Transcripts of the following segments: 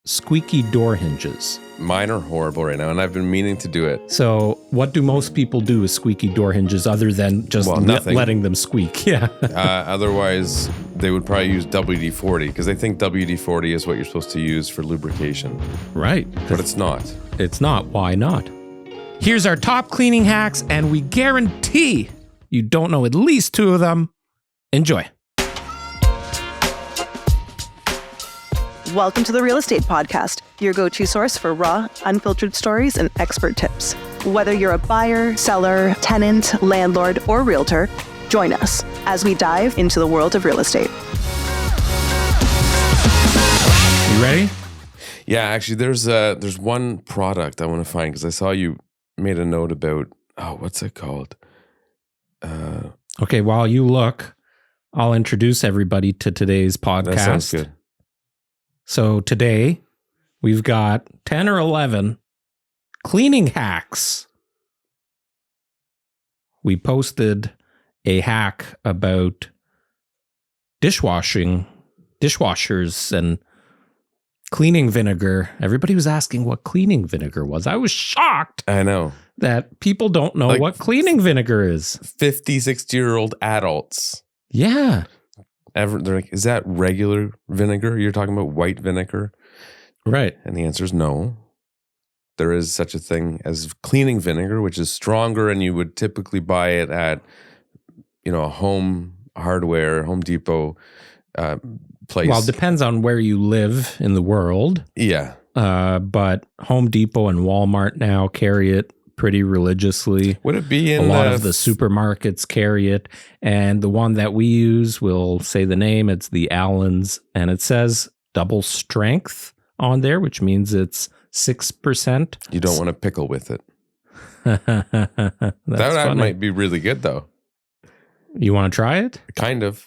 squeaky door hinges. Mine are horrible right now, and I've been meaning to do it. So what do most people do with squeaky door hinges other than just letting them squeak? Yeah. Otherwise, they would probably use WD-40 because they think WD-40 is what you're supposed to use for lubrication. Right. But it's not. It's not. Why not? Here's our top cleaning hacks, and we guarantee you don't know at least 2 of them. Enjoy. Welcome to the Real Estate Podcast, your go-to source for raw, unfiltered stories and expert tips. Whether you're a buyer, seller, tenant, landlord, or realtor, join us as we dive into the world of real estate. You ready? Yeah, actually, there's one product I want to find because I saw you made a note about, what's it called? Okay, while you look, I'll introduce everybody to today's podcast. That sounds good. So today, we've got 10 or 11 cleaning hacks. We posted a hack about dishwashers and cleaning vinegar. Everybody was asking what cleaning vinegar was. I was shocked. I know. That people don't know what cleaning vinegar is. 50, 60-year-old adults. Yeah. They're like, is that regular vinegar? You're talking about white vinegar? Right. And the answer is no. There is such a thing as cleaning vinegar, which is stronger, and you would typically buy it at, a home hardware, Home Depot place. Well, it depends on where you live in the world. Yeah. But Home Depot and Walmart now carry it pretty religiously. Would it be in a lot of the supermarkets carry it, and the one that we use, we'll say the name, it's the Allen's, and it says double strength on there, which means it's 6%. You don't want to pickle with it. that might be really good though. You want to try it? Kind of.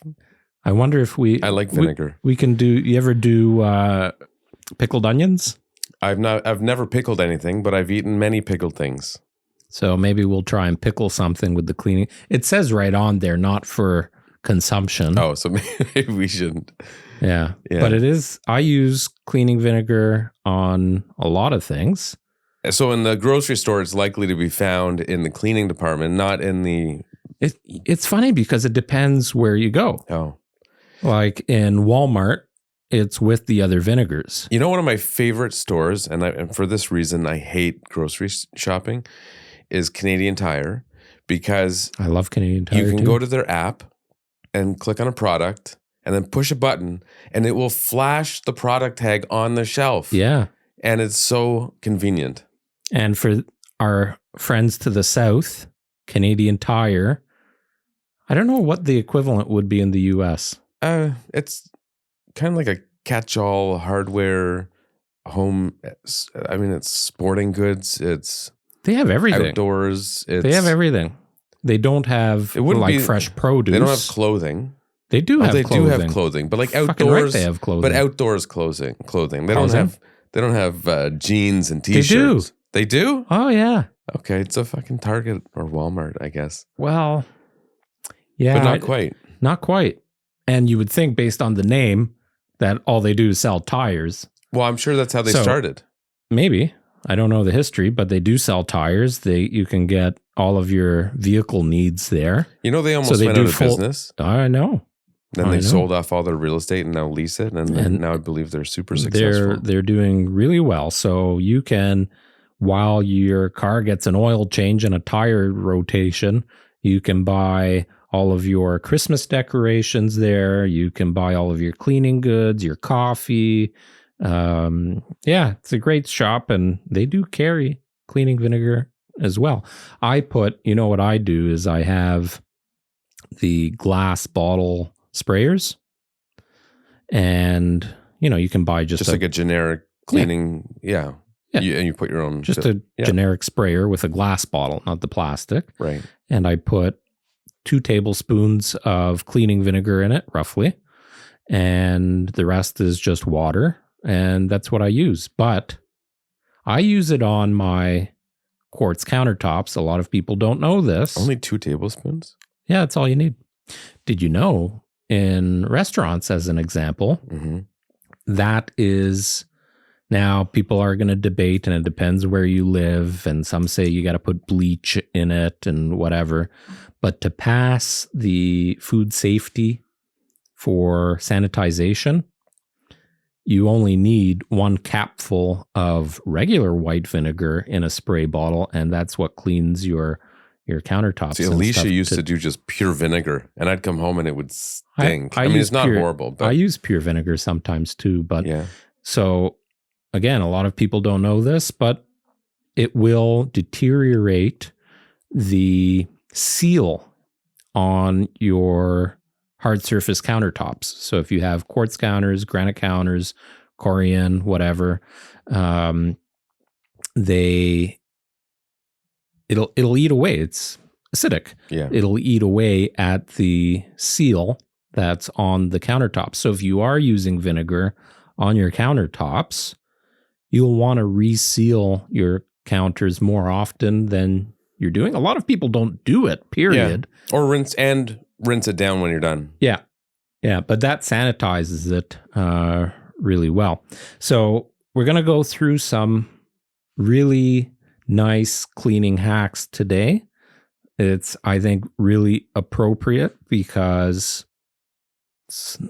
I wonder if I like vinegar. We can do. You ever do pickled onions? I've never pickled anything, but I've eaten many pickled things. So maybe we'll try and pickle something with the cleaning. It says right on there, not for consumption. Oh, so maybe we shouldn't. Yeah. But it is, I use cleaning vinegar on a lot of things. So in the grocery store, it's likely to be found in the cleaning department, not in the... It's funny because it depends where you go. Oh. Like in Walmart, it's with the other vinegars. One of my favorite stores, and for this reason, I hate grocery shopping, is Canadian Tire, because I love Canadian Tire. You can go to their app and click on a product and then push a button and it will flash the product tag on the shelf. Yeah. And it's so convenient. And for our friends to the south, Canadian Tire, I don't know what the equivalent would be in the US. It's kind of like a catch-all hardware home. I mean, it's sporting goods. They have everything. Outdoors. They have everything. They don't have fresh produce. They don't have clothing. They do have clothing. Do have clothing, but like outdoors, right, they have clothing. But outdoors clothing. They don't have jeans and t-shirts. They do? Oh yeah. Okay, it's a fucking Target or Walmart, I guess. Well, yeah, but not quite. Not quite. And you would think, based on the name, that all they do is sell tires. Well, I'm sure that's how they started. Maybe. I don't know the history, but they do sell tires. You can get all of your vehicle needs there. They almost went out of business. I know. Then they sold off all their real estate and now lease it. And now I believe they're super successful. They're doing really well. So you can, while your car gets an oil change and a tire rotation, you can buy all of your Christmas decorations there. You can buy all of your cleaning goods, your coffee. It's a great shop, and they do carry cleaning vinegar as well. What I do is I have the glass bottle sprayers, and you can buy just like a generic cleaning. Yeah. And you put your own. Just a generic sprayer with a glass bottle, not the plastic. Right. And I put 2 tablespoons of cleaning vinegar in it, roughly. And the rest is just water. And that's what I use. But I use it on my quartz countertops. A lot of people don't know this. Only 2 tablespoons? Yeah, that's all you need. Did you know in restaurants, as an example, that is Now, people are going to debate, and it depends where you live. And some say you got to put bleach in it and whatever. But to pass the food safety for sanitization, you only need 1 capful of regular white vinegar in a spray bottle, and that's what cleans your countertops. See, Alicia used to do just pure vinegar, and I'd come home and it would stink. I mean, use it's not pure, horrible, but I use pure vinegar sometimes too. But yeah. So again, a lot of people don't know this, but it will deteriorate the seal on your hard surface countertops. So if you have quartz counters, granite counters, corian, whatever, it'll eat away. It's acidic. Yeah. It'll eat away at the seal that's on the countertops. So if you are using vinegar on your countertops, you'll want to reseal your counters more often than you're doing. A lot of people don't do it, period. Yeah. Or rinse it down when you're done. Yeah. Yeah. But that sanitizes it really well. So we're going to go through some really nice cleaning hacks today. It's, I think, really appropriate because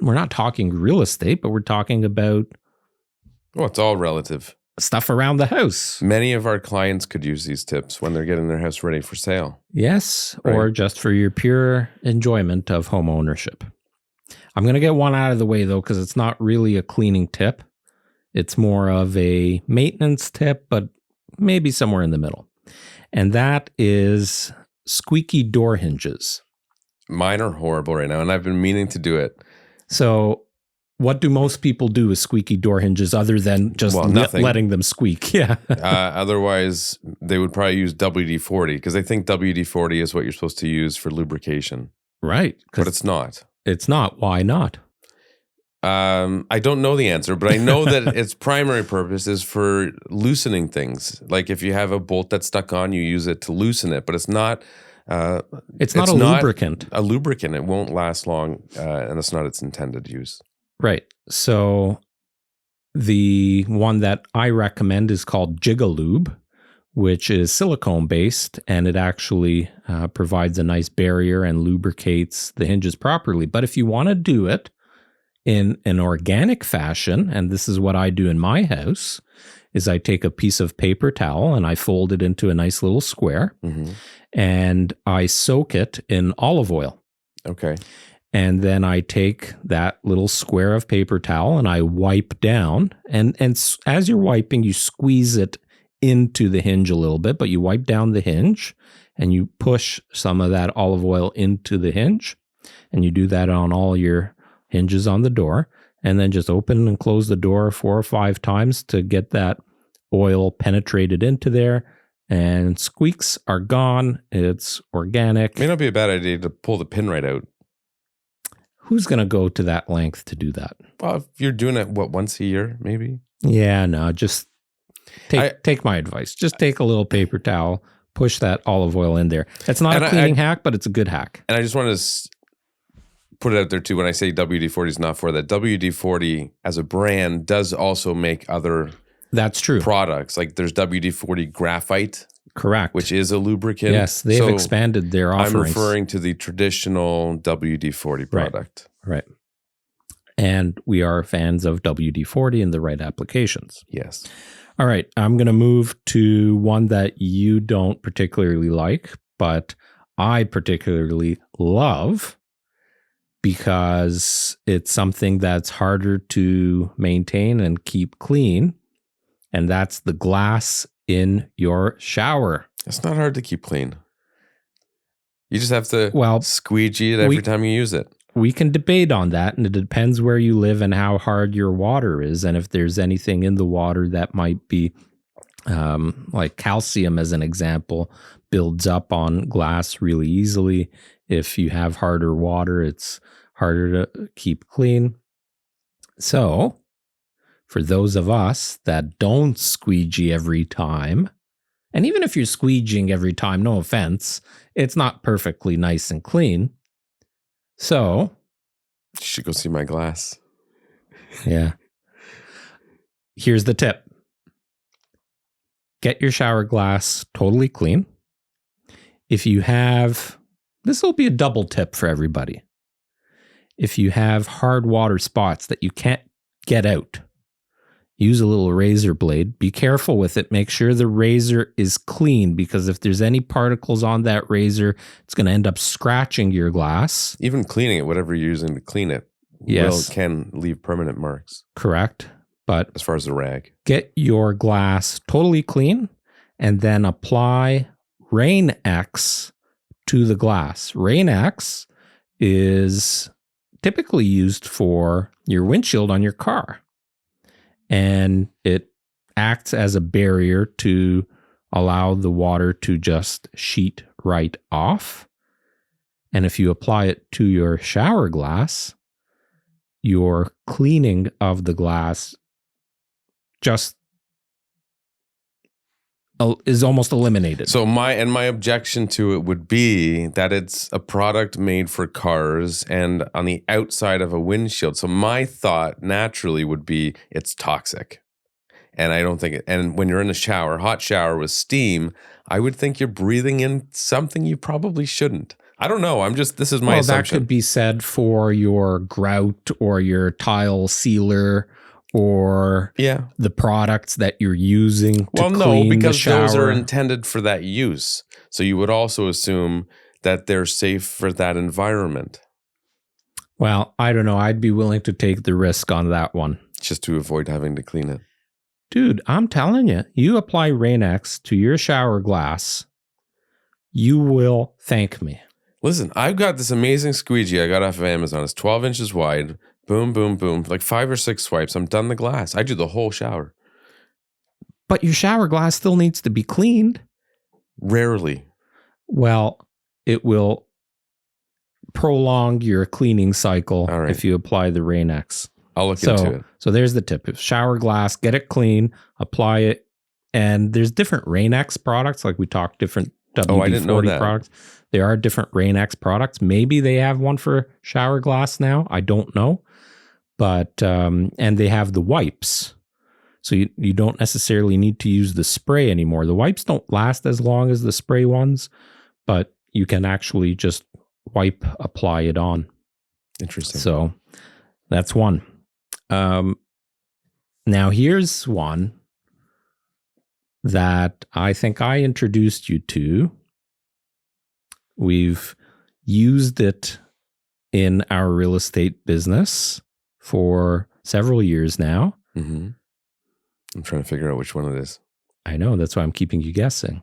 we're not talking real estate, but we're talking about It's all relative. Stuff around the house. Many of our clients could use these tips when they're getting their house ready for sale. Yes, Right. or just for your pure enjoyment of home ownership. I'm going to get one out of the way, though, because it's not really a cleaning tip. It's more of a maintenance tip, but maybe somewhere in the middle. And that is squeaky door hinges. Mine are horrible right now, and I've been meaning to do it. So what do most people do with squeaky door hinges other than just nothing. letting them squeak? Yeah. Otherwise, they would probably use WD-40 because I think WD-40 is what you're supposed to use for lubrication. Right. But it's not. It's not. Why not? I don't know the answer, but I know that its primary purpose is for loosening things. Like if you have a bolt that's stuck on, you use it to loosen it, but it's not. It's not a lubricant. A lubricant. It won't last long, and it's not its intended use. Right. So the one that I recommend is called Jigalube, which is silicone based, and it actually provides a nice barrier and lubricates the hinges properly. But if you want to do it in an organic fashion, and this is what I do in my house, is I take a piece of paper towel and I fold it into a nice little square, and I soak it in olive oil. Okay. And then I take that little square of paper towel and I wipe down. And as you're wiping, you squeeze it into the hinge a little bit, but you wipe down the hinge and you push some of that olive oil into the hinge. And you do that on all your hinges on the door. And then just open and close the door 4 or 5 times to get that oil penetrated into there. And squeaks are gone. It's organic. May not be a bad idea to pull the pin right out. Who's going to go to that length to do that? Well, if you're doing it, once a year, maybe? Yeah, no, just take my advice. Just take a little paper towel, push that olive oil in there. It's not a cleaning hack, but it's a good hack. And I just want to put it out there too, when I say WD-40 is not for that, WD-40 as a brand does also make other That's true. products. Like there's WD-40 graphite. Correct. Which is a lubricant. Yes, they've expanded their offerings. I'm referring to the traditional WD-40 product. Right. And we are fans of WD-40 in the right applications. Yes. All right. I'm going to move to one that you don't particularly like, but I particularly love because it's something that's harder to maintain and keep clean. And that's the glass in your shower. It's not hard to keep clean. You just have to squeegee it every time you use it. We can debate on that, and it depends where you live and how hard your water is, and if there's anything in the water that might be, like calcium as an example, builds up on glass really easily. If you have harder water, it's harder to keep clean. So for those of us that don't squeegee every time, and even if you're squeegeeing every time, no offense, it's not perfectly nice and clean. So you should go see my glass. Yeah. Here's the tip. get your shower glass totally clean. If you have, this will be a double tip for everybody. If you have hard water spots that you can't get out, use a little razor blade. Be careful with it. Make sure the razor is clean, because if there's any particles on that razor, it's going to end up scratching your glass. Even cleaning it, whatever you're using to clean it, can leave permanent marks. Correct. But as far as the rag, get your glass totally clean and then apply Rain X to the glass. Rain X is typically used for your windshield on your car. And it acts as a barrier to allow the water to just sheet right off. And if you apply it to your shower glass, your cleaning of the glass just is almost eliminated. So my objection to it would be that it's a product made for cars and on the outside of a windshield. So my thought naturally would be it's toxic. And I don't think it, and when you're in a shower, hot shower with steam, I would think you're breathing in something you probably shouldn't. I don't know. This is my assumption. That could be said for your grout or your tile sealer, or the products that you're using to clean because the shower. Those are intended for that use. So you would also assume that they're safe for that environment. Well, I don't know. I'd be willing to take the risk on that one. Just to avoid having to clean it. Dude, I'm telling you, you apply Rain-X to your shower glass, you will thank me. Listen, I've got this amazing squeegee I got off of Amazon. It's 12 inches wide. Boom, boom, boom. Like 5 or 6 swipes. I'm done the glass. I do the whole shower. But your shower glass still needs to be cleaned. Rarely. Well, it will prolong your cleaning cycle if you apply the Rain-X. I'll look into it. So there's the tip. If shower glass, get it clean, apply it. And there's different Rain-X products. Like we talked different WD-40 products. There are different Rain-X products. Maybe they have one for shower glass now. I don't know. But, and they have the wipes. So you don't necessarily need to use the spray anymore. The wipes don't last as long as the spray ones, but you can actually just apply it on. Interesting. So that's one. Now here's one that I think I introduced you to. We've used it in our real estate business for several years now. Mm-hmm. I'm trying to figure out which one it is. I know. That's why I'm keeping you guessing.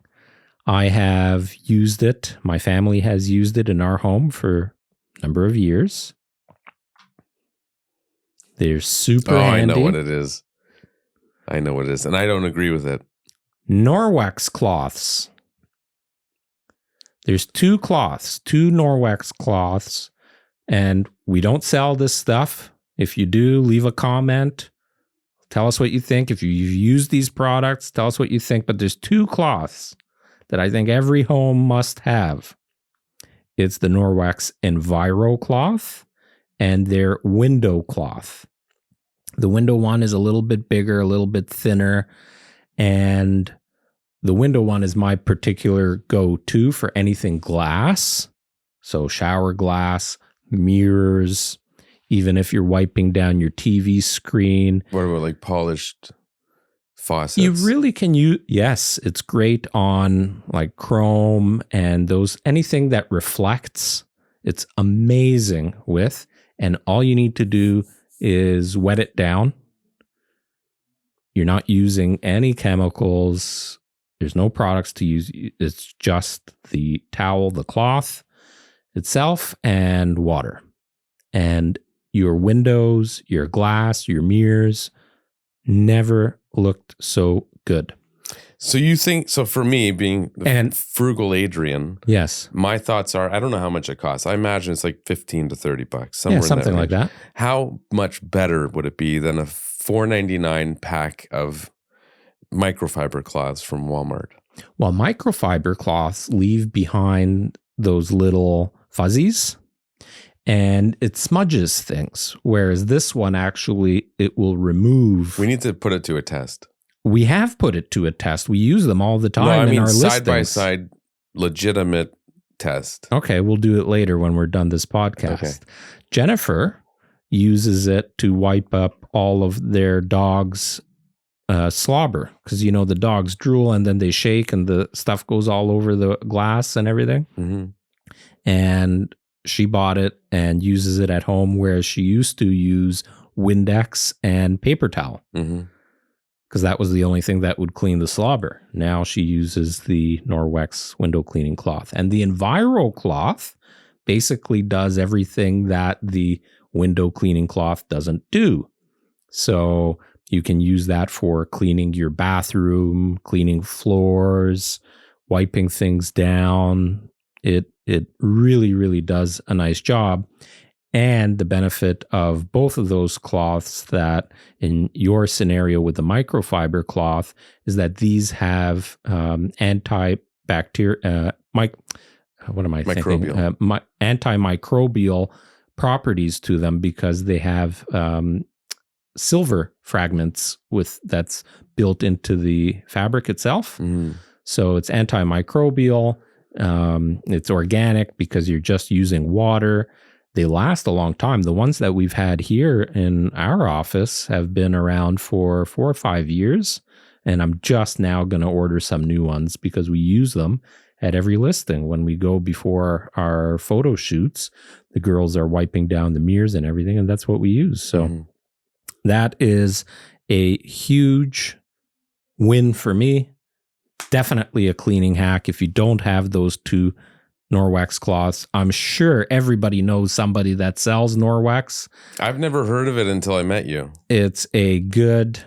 I have used it. My family has used it in our home for a number of years. They're super handy. I know what it is. And I don't agree with it. Norwex cloths. There's two Norwex cloths, and we don't sell this stuff. If you do, leave a comment. Tell us what you think. If you've used these products, tell us what you think. But there's two cloths that I think every home must have. It's the Norwex Enviro cloth and their window cloth. The window one is a little bit bigger, a little bit thinner, and the window one is my particular go-to for anything glass. So shower glass, mirrors, even if you're wiping down your TV screen. What about like polished faucets? You really can use, yes, it's great on like chrome and anything that reflects. It's amazing with, and all you need to do is wet it down. You're not using any chemicals. There's no products to use. It's just the towel, the cloth itself, and water. And your windows, your glass, your mirrors never looked so good. So you think, so for me being the frugal Adrian, yes, my thoughts are, I don't know how much it costs. I imagine it's like $15 to $30, somewhere something like that. How much better would it be than a $4.99 pack of microfiber cloths from Walmart? Well, microfiber cloths leave behind those little fuzzies, and it smudges things, whereas this one actually, it will remove. We need to put it to a test. We have put it to a test. We use them all the time No, I in mean our side by listings. side, legitimate test. Okay, we'll do it later when we're done this podcast. Okay. Jennifer uses it to wipe up all of their dogs' slobber, because you know the dogs drool and then they shake and the stuff goes all over the glass and everything. Mm-hmm. And she bought it and uses it at home, whereas she used to use Windex and paper towel, Mm-hmm. because that was the only thing that would clean the slobber. Now she uses the Norwex window cleaning cloth. And the Enviro cloth basically does everything that the window cleaning cloth doesn't do. So you can use that for cleaning your bathroom, cleaning floors, wiping things down. It really, really does a nice job. And the benefit of both of those cloths, that in your scenario with the microfiber cloth, is that these have antibacterial, antimicrobial properties to them, because they have silver fragments that's built into the fabric itself. Mm-hmm. So it's antimicrobial. It's organic because you're just using water. They last a long time. The ones that we've had here in our office have been around for 4 or 5 years. And I'm just now going to order some new ones because we use them at every listing. When we go before our photo shoots, the girls are wiping down the mirrors and everything, and that's what we use. So that is a huge win for me. Definitely a cleaning hack. If you don't have those two Norwex cloths, I'm sure everybody knows somebody that sells Norwex. I've never heard of it until I met you. It's a good...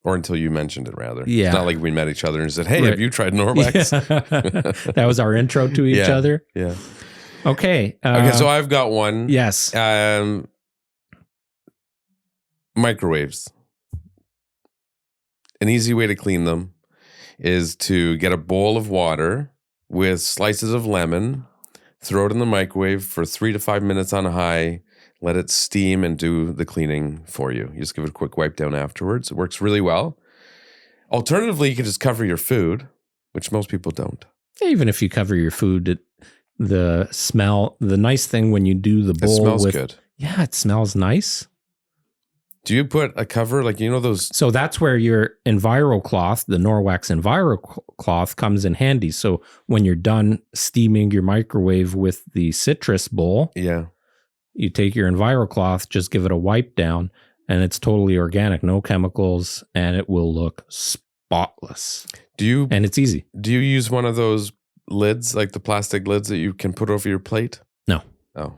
Or until you mentioned it, rather. Yeah. It's not like we met each other and said, hey, Right. have you tried Norwex? Yeah. That was our intro to each other. Yeah. Okay. Okay, so I've got one. Yes. Microwaves. An easy way to clean them is to get a bowl of water with slices of lemon, throw it in the microwave for 3 to 5 minutes on high, let it steam and do the cleaning for you. You just give it a quick wipe down afterwards. It works really well. Alternatively, you can just cover your food, which most people don't. Even if you cover your food, the nice thing when you do the bowl, it smells good. Yeah, it smells nice. Do you put a cover, like, you know those? So that's where your Enviro cloth, the Norwex Enviro cloth, comes in handy. So when you're done steaming your microwave with the citrus bowl, Yeah. you take your Enviro cloth, just give it a wipe down, and it's totally organic, no chemicals, and it will look spotless. And it's easy. Do you use one of those lids, like the plastic lids that you can put over your plate? No. Oh,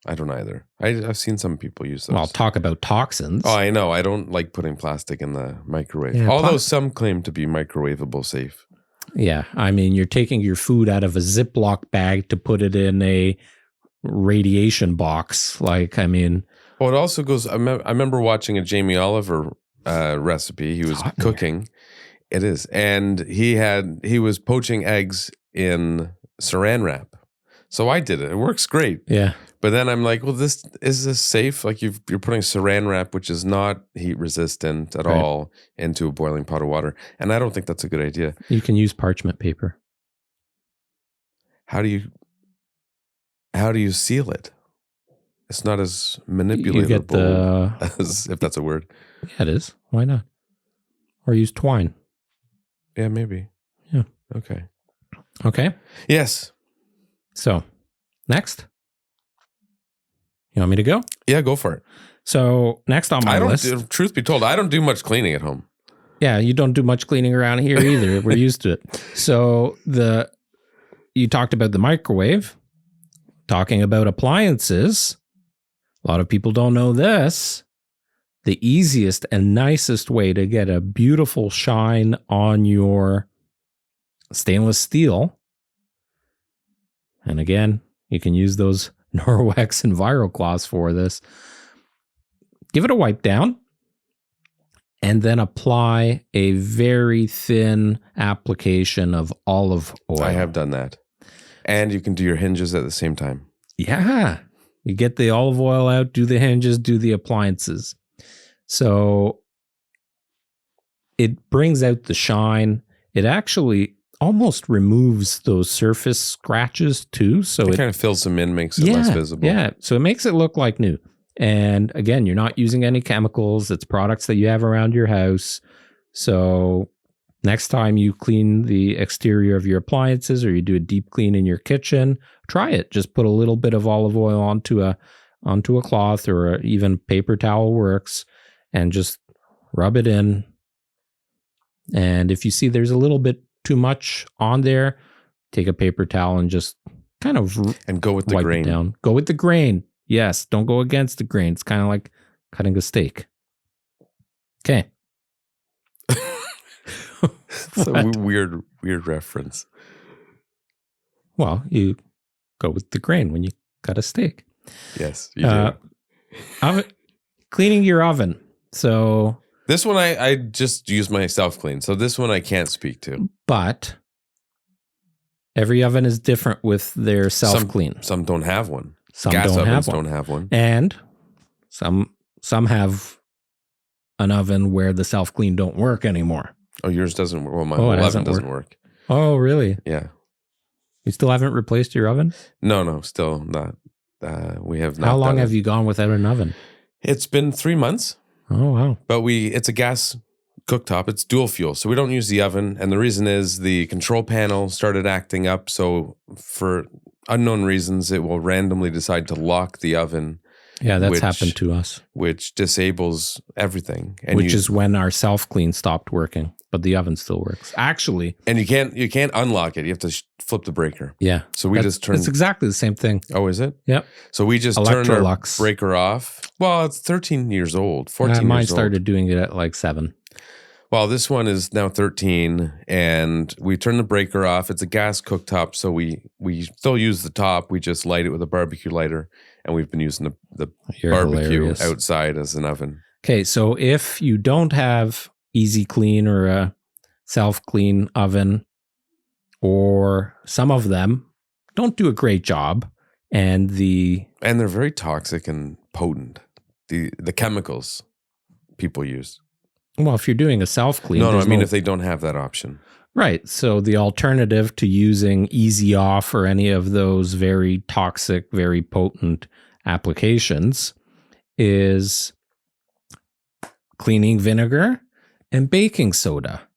I don't either. I've seen some people use those. Well, talk about toxins. Oh, I know. I don't like putting plastic in the microwave. Yeah, although some claim to be microwavable safe. Yeah. I mean, you're taking your food out of a Ziploc bag to put it in a radiation box. Like, I mean. Well, it also goes, I remember watching a Jamie Oliver recipe. He was cooking. It is. And he was poaching eggs in saran wrap. So I did it. It works great. Yeah. But then I'm like, well, is this safe? Like you're putting saran wrap, which is not heat resistant at all, into a boiling pot of water. And I don't think that's a good idea. You can use parchment paper. How do you seal it? It's not as manipulatable as, if that's a word. Yeah, it is. Why not? Or use twine. Yeah, maybe. Yeah. Okay. Okay. Yes. So, next. You want me to go? Yeah, go for it. So, next on my list. Truth be told, I don't do much cleaning at home. Yeah, you don't do much cleaning around here either. We're used to it. So, you talked about the microwave, talking about appliances. A lot of people don't know this. The easiest and nicest way to get a beautiful shine on your stainless steel, and again, you can use those Norwex Enviro cloths for this. Give it a wipe down and then apply a very thin application of olive oil. I have done that. And you can do your hinges at the same time. Yeah. You get the olive oil out, do the hinges, do the appliances. So it brings out the shine. It actually almost removes those surface scratches too. So it kind of fills them in, makes it less visible. Yeah. So it makes it look like new. And again, you're not using any chemicals. It's products that you have around your house. So next time you clean the exterior of your appliances or you do a deep clean in your kitchen, try it. Just put a little bit of olive oil onto a cloth, or even paper towel works, and just rub it in. And if you see there's a little bit too much on there, take a paper towel and just kind of and go with the wipe grain. it down. Go with the grain. Yes, don't go against the grain. It's kind of like cutting a steak. Okay. It's a weird reference. Well, you go with the grain when you cut a steak. Yes, you do. Cleaning your oven. So this one I just use my self-clean. So this one I can't speak to. But every oven is different with their self-clean. Some don't have one. Some Gas don't ovens have one. don't have one. And some have an oven where the self-clean don't work anymore. Oh, yours doesn't work. Well, my whole oven doesn't work. Oh, really? Yeah. You still haven't replaced your oven? No, still not. We have not. How long have you gone without an oven? It's been 3 months. Oh, wow. But it's a gas cooktop. It's dual fuel. So we don't use the oven. And the reason is the control panel started acting up. So for unknown reasons, it will randomly decide to lock the oven. Yeah, that's happened to us. Which disables everything. And which is when our self-clean stopped working, but the oven still works. Actually. And you can't unlock it. You have to flip the breaker. Yeah. So we just turn. It's exactly the same thing. Oh, is it? Yep. So we just turn our breaker off. Well, it's 13 years old, 14 years old. Mine started doing it at like 7. Well, this one is now 13, and we turn the breaker off. It's a gas cooktop, so we still use the top. We just light it with a barbecue lighter, and we've been using the barbecue outside as an oven. Okay, so if you don't have Easy Clean or a self-clean oven, or some of them don't do a great job, and they're very toxic and potent. The chemicals people use. Well, if you're doing a self-clean... No, I mean if they don't have that option. Right. So the alternative to using Easy Off or any of those very toxic, very potent applications is cleaning vinegar and baking soda.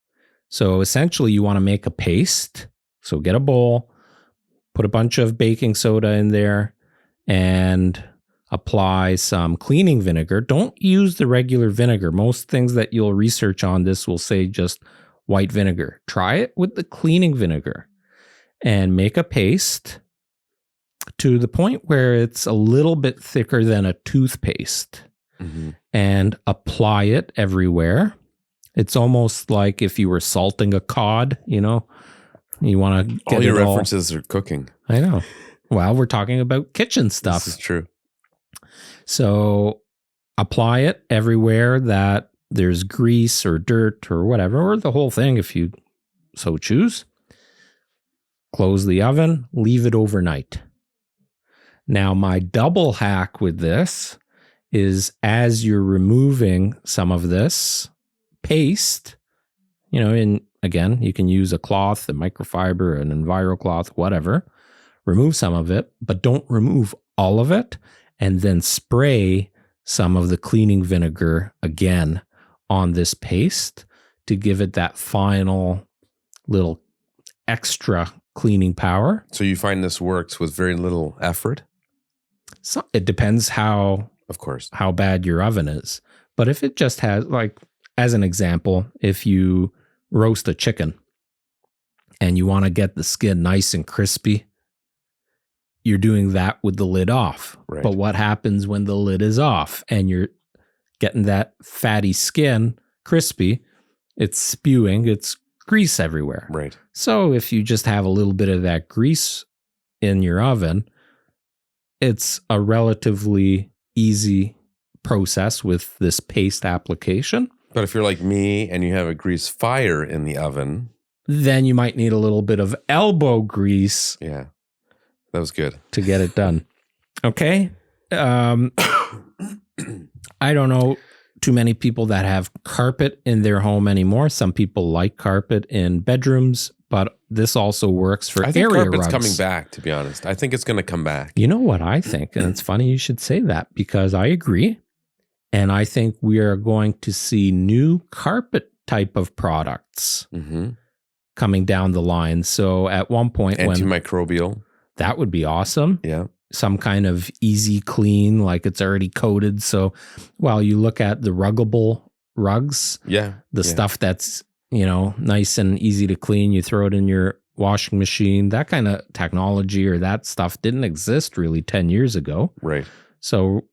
So essentially you want to make a paste. So get a bowl, put a bunch of baking soda in there, and apply some cleaning vinegar. Don't use the regular vinegar. Most things that you'll research on this will say just white vinegar. Try it with the cleaning vinegar and make a paste to the point where it's a little bit thicker than a toothpaste, and apply it everywhere. It's almost like if you were salting a cod, you want to get all your references are cooking. I know. Well, we're talking about kitchen stuff. This is true. So apply it everywhere that there's grease or dirt or whatever, or the whole thing if you so choose. Close the oven, leave it overnight. Now, my double hack with this is as you're removing some of this paste, and again, you can use a cloth, a microfiber, an EnviroCloth, whatever. Remove some of it, but don't remove all of it. And then spray some of the cleaning vinegar again on this paste to give it that final little extra cleaning power. So you find this works with very little effort? So it depends how bad your oven is. But if it just has, like, as an example, if you roast a chicken and you want to get the skin nice and crispy, you're doing that with the lid off. Right. But what happens when the lid is off and you're getting that fatty skin crispy? It's spewing, it's grease everywhere. Right. So if you just have a little bit of that grease in your oven, it's a relatively easy process with this paste application. But if you're like me and you have a grease fire in the oven, then you might need a little bit of elbow grease. Yeah. That was good. To get it done. Okay. I don't know. too many people that have carpet in their home anymore. Some people like carpet in bedrooms, but this also works for I think area carpet's rugs. coming back, to be honest. I think it's going to come back. You know what I think? And it's funny you should say that because I agree. And I think we are going to see new carpet type of products coming down the line. So at one point, antimicrobial. That would be awesome. Yeah. Some kind of easy clean, like it's already coated. So while you look at the ruggable rugs, the stuff that's, nice and easy to clean, you throw it in your washing machine. That kind of technology or that stuff didn't exist really 10 years ago. Right. So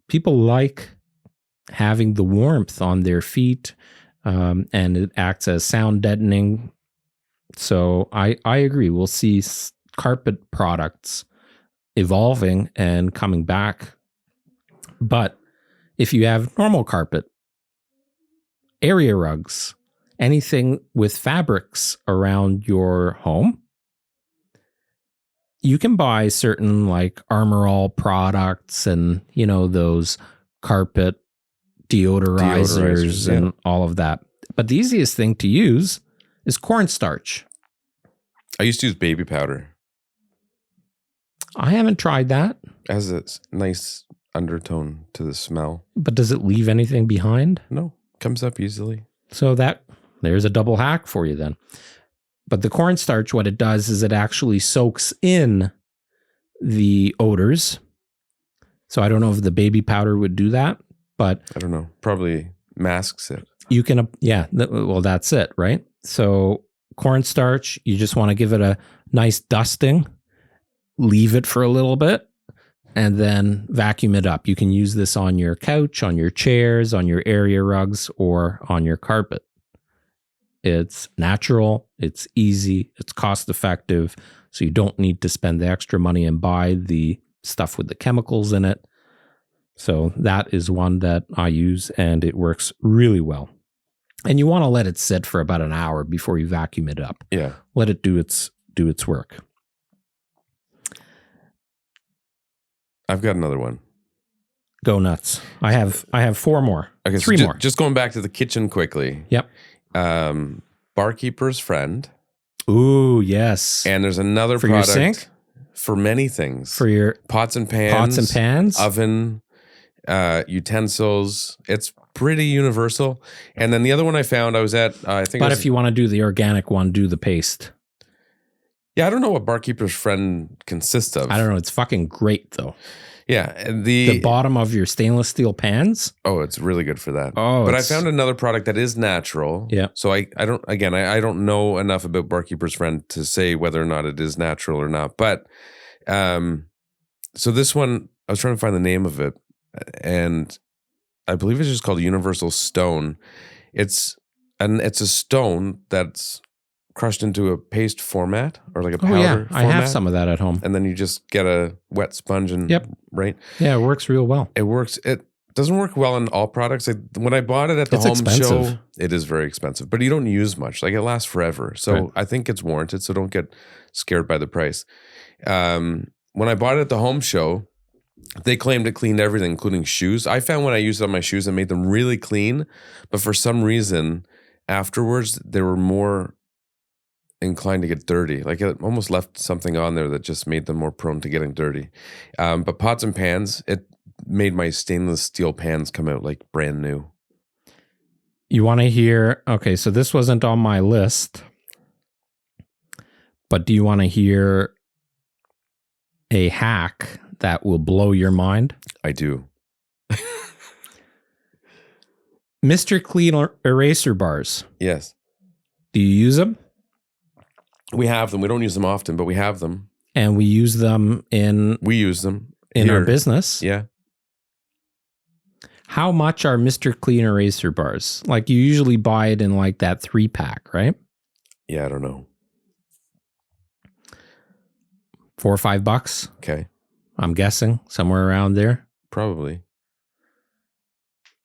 people like having the warmth on their feet, and it acts as sound deadening. So I agree. We'll see carpet products evolving and coming back. But if you have normal carpet, area rugs, anything with fabrics around your home, you can buy certain like Armor All products and, those carpet deodorizers and all of that. But the easiest thing to use is cornstarch. I used to use baby powder. I haven't tried that. It has a nice undertone to the smell. But does it leave anything behind? No, comes up easily. So there's a double hack for you then. But the cornstarch, what it does is it actually soaks in the odors. So I don't know if the baby powder would do that, but I don't know. Probably masks it. You can, well, that's it, right? So cornstarch, you just want to give it a nice dusting, leave it for a little bit, and then vacuum it up. You can use this on your couch, on your chairs, on your area rugs, or on your carpet. It's natural, it's easy, it's cost effective, so you don't need to spend the extra money and buy the stuff with the chemicals in it. So that is one that I use, and it works really well. And you want to let it sit for about an hour before you vacuum it up. Yeah. Let it do its work. I've got another one. Go nuts. I have four more. Okay, three more. Just going back to the kitchen quickly. Yep. Barkeeper's Friend. Ooh, yes. And there's another for product your sink? For many things. For your pots and pans. Oven. Utensils. It's pretty universal. And then the other one I found, I was at, But if you want to do the organic one, do the paste. Yeah, I don't know what Barkeeper's Friend consists of. I don't know. It's fucking great though. Yeah, the bottom of your stainless steel pans. Oh, it's really good for that. Oh, but I found another product that is natural. Yeah. So I don't know enough about Barkeeper's Friend to say whether or not it is natural or not. But so this one, I was trying to find the name of it, and I believe it's just called Universal Stone. It's a stone that's crushed into a paste format or like a powder format. I have some of that at home. And then you just get a wet sponge and right? Yeah, it works real well. It works. It doesn't work well in all products. When I bought it at the home show, it is very expensive, but you don't use much. Like it lasts forever. So right. I think it's warranted. So don't get scared by the price. When I bought it at the home show, they claimed it cleaned everything, including shoes. I found when I used it on my shoes, it made them really clean. But for some reason, afterwards, they were more inclined to get dirty. Like it almost left something on there that just made them more prone to getting dirty. But pots and pans, it made my stainless steel pans come out like brand new. You want to hear, okay, so this wasn't on my list, but do you want to hear a hack that will blow your mind? I do. Mr. Clean eraser bars. Yes. Do you use them? We have them. We don't use them often, but we have them. And we use them in our business. Yeah. How much are Mr. Clean eraser bars? Like you usually buy it in like that 3-pack, right? Yeah, I don't know. $4 or $5. Okay. I'm guessing somewhere around there. Probably.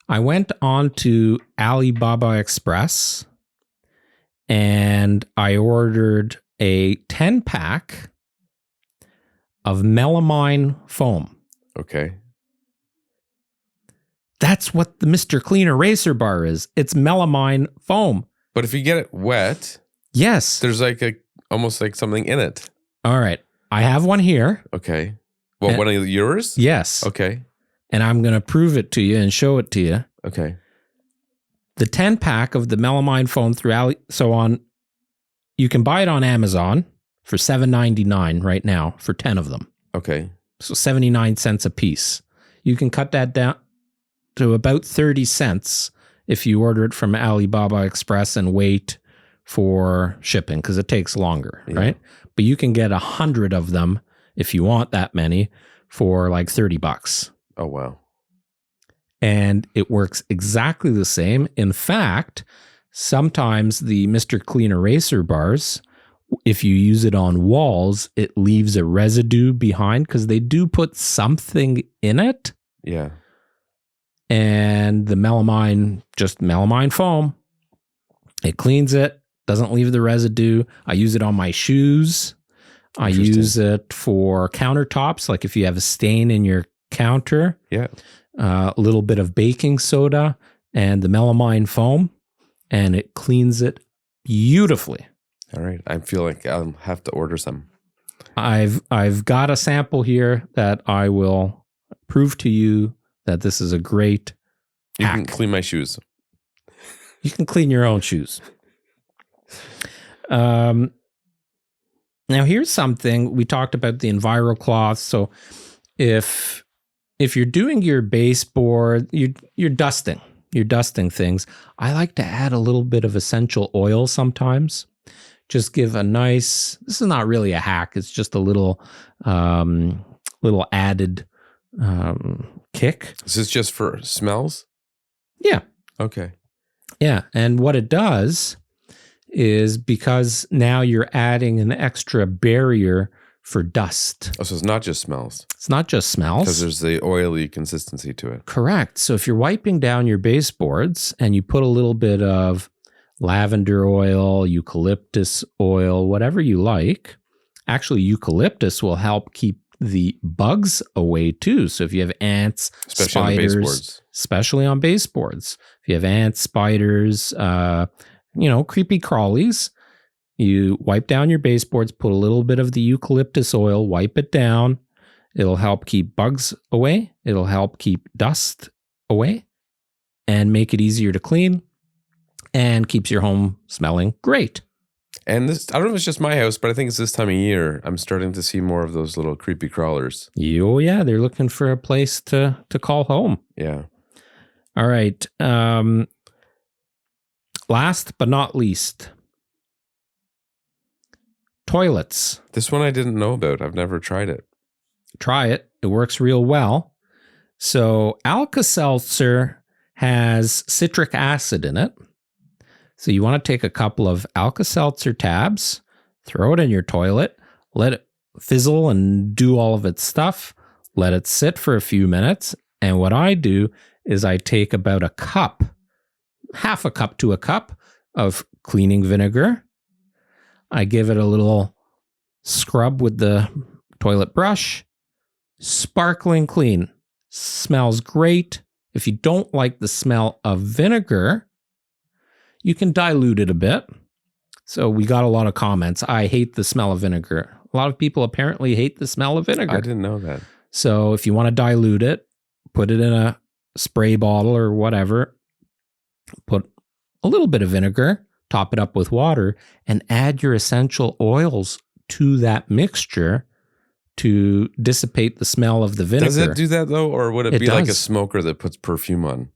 I went on to Alibaba Express and I ordered a 10-pack of melamine foam. Okay. That's what the Mr. Clean Eraser Bar is. It's melamine foam. But if you get it wet, Yes. there's like almost like something in it. All right. I have one here. Okay. Well, one of yours? Yes. Okay. And I'm going to prove it to you and show it to you. Okay. The 10-pack of the melamine foam you can buy it on Amazon for $7.99 right now for 10 of them. Okay. So 79 cents a piece. You can cut that down to about 30 cents if you order it from Alibaba Express and wait for shipping because it takes longer, right? But you can get 100 of them if you want that many for like $30. Oh, wow. And it works exactly the same. In fact, sometimes the Mr. Clean Eraser bars, if you use it on walls, it leaves a residue behind because they do put something in it. Yeah. And the melamine foam, it cleans it, doesn't leave the residue. I use it on my shoes. I use it for countertops, like if you have a stain in your counter. Yeah. A little bit of baking soda and the melamine foam, and it cleans it beautifully. All right. I feel like I'll have to order some. I've got a sample here that I will prove to you that this is a great You hack. can clean my shoes. You can clean your own shoes. Now here's something we talked about, the EnviroCloth. So if you're doing your baseboard, you're dusting things. I like to add a little bit of essential oil sometimes. Just give a nice, this is not really a hack. It's just a little added kick. Is this just for smells? Yeah. Okay. Yeah. And what it does is because now you're adding an extra barrier for dust. Oh, so it's not just smells. It's not just smells. Because there's the oily consistency to it. Correct. So if you're wiping down your baseboards and you put a little bit of lavender oil, eucalyptus oil, whatever you like, actually eucalyptus will help keep the bugs away too. So if you have ants, Especially spiders, on the baseboards. especially on baseboards, if you have ants, spiders, creepy crawlies, you wipe down your baseboards, put a little bit of the eucalyptus oil, wipe it down. It'll help keep bugs away. It'll help keep dust away and make it easier to clean and keeps your home smelling great. And this, I don't know if it's just my house, but I think it's this time of year. I'm starting to see more of those little creepy crawlers. Oh, yeah. They're looking for a place to call home. Yeah. All right. Last but not least, toilets. This one I didn't know about. I've never tried it. Try it. It works real well. So Alka-Seltzer has citric acid in it. So you want to take a couple of Alka-Seltzer tabs, throw it in your toilet, let it fizzle and do all of its stuff, let it sit for a few minutes. And what I do is I take about a cup, half a cup to a cup of cleaning vinegar. I give it a little scrub with the toilet brush. Sparkling clean. Smells great. If you don't like the smell of vinegar, you can dilute it a bit. So we got a lot of comments. I hate the smell of vinegar. A lot of people apparently hate the smell of vinegar. I didn't know that. So if you want to dilute it, put it in a spray bottle or whatever, put a little bit of vinegar, top it up with water, and add your essential oils to that mixture to dissipate the smell of the vinegar. Does it do that though? Or would it be like a does. smoker that puts perfume on?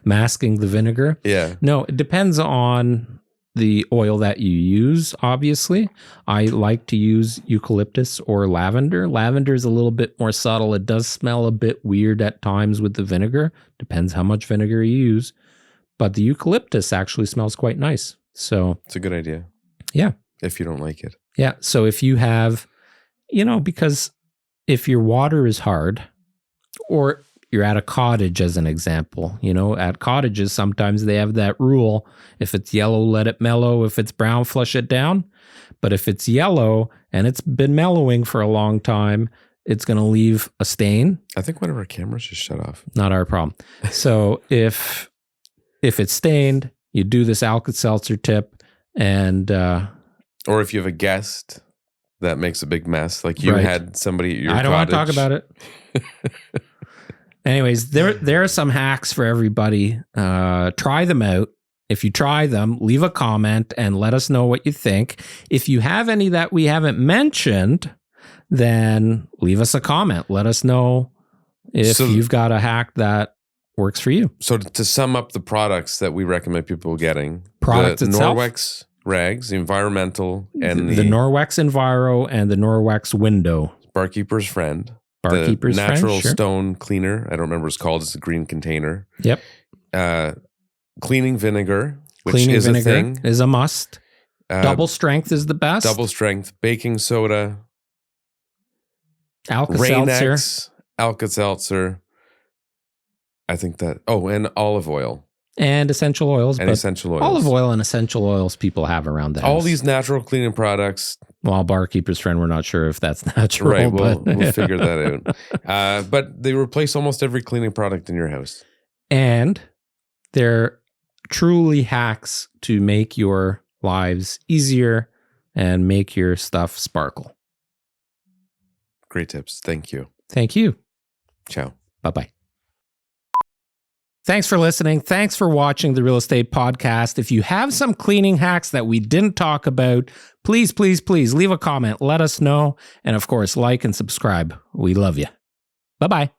Masking the vinegar? Yeah. No, it depends on the oil that you use, obviously. I like to use eucalyptus or lavender. Lavender is a little bit more subtle. It does smell a bit weird at times with the vinegar. Depends how much vinegar you use. But the eucalyptus actually smells quite nice. So It's a good idea. Yeah. If you don't like it. Yeah. So if you have, because if your water is hard, or you're at a cottage as an example, at cottages, sometimes they have that rule. If it's yellow, let it mellow. If it's brown, flush it down. But if it's yellow and it's been mellowing for a long time, it's going to leave a stain. I think one of our cameras just shut off. Not our problem. So if it's stained, you do this Alka-Seltzer tip, and or if you have a guest that makes a big mess, like you had somebody at your I don't want to talk about it. Anyways, there are some hacks for everybody. Try them out. If you try them, leave a comment and let us know what you think. If you have any that we haven't mentioned, then leave us a comment. Let us know if you've got a hack that works for you. So to sum up the products that we recommend people getting, Product the itself? Norwex rags, the environmental, and the Norwex Enviro and the Norwex Window. Barkeeper's Friend. Barkeeper's the natural Friend, sure. stone cleaner. I don't remember what it's called. It's a green container. Yep. Cleaning vinegar, which Cleaning is vinegar a thing. is a must. Double strength is the best. Double strength. Baking soda. Alka-Seltzer. Rain-X, Alka-Seltzer. I think that. Oh, and olive oil. And essential oils. And essential oils. Olive oil and essential oils people have around the house. All these natural cleaning products. Well, Barkeeper's Friend, we're not sure if that's natural. Right, but we'll figure that out. But they replace almost every cleaning product in your house. And they're truly hacks to make your lives easier and make your stuff sparkle. Great tips. Thank you. Thank you. Ciao. Bye-bye. Thanks for listening. Thanks for watching the Real Estate Podcast. If you have some cleaning hacks that we didn't talk about, please, please, please leave a comment. Let us know. And of course, like and subscribe. We love you. Bye-bye.